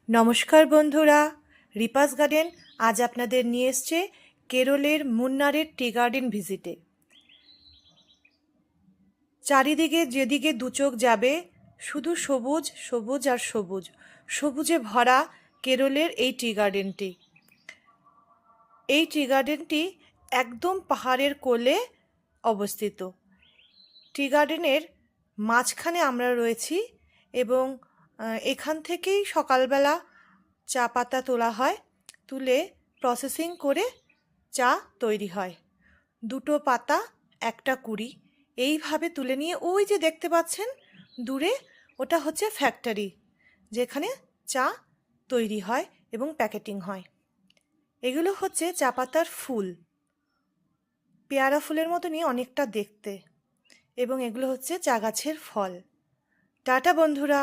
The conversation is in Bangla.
নমস্কার বন্ধুরা, রিপাস গার্ডেন আজ আপনাদের নিয়ে এসছে কেরলের মুন্নারের টি গার্ডেন ভিজিটে। চারিদিকে যেদিকে দু চোখ যাবে শুধু সবুজ সবুজ আর সবুজ, সবুজে ভরা কেরলের এই টি গার্ডেনটি। এই টি গার্ডেনটি একদম পাহাড়ের কোলে অবস্থিত। টি গার্ডেনের মাঝখানে আমরা রয়েছি এবং এখান থেকেই সকালবেলা চা পাতা তোলা হয়, তুলে প্রসেসিং করে চা তৈরি হয়। দুটো পাতা একটা কুড়ি এইভাবে তুলে নিয়ে ওই যে দেখতে পাচ্ছেন দূরে, ওটা হচ্ছে ফ্যাক্টরি যেখানে চা তৈরি হয় এবং প্যাকেটিং হয়। এগুলো হচ্ছে চা পাতার ফুল, পেয়ারা ফুলের মতনই অনেকটা দেখতে, এবং এগুলো হচ্ছে চা গাছের ফল। টাটা বন্ধুরা।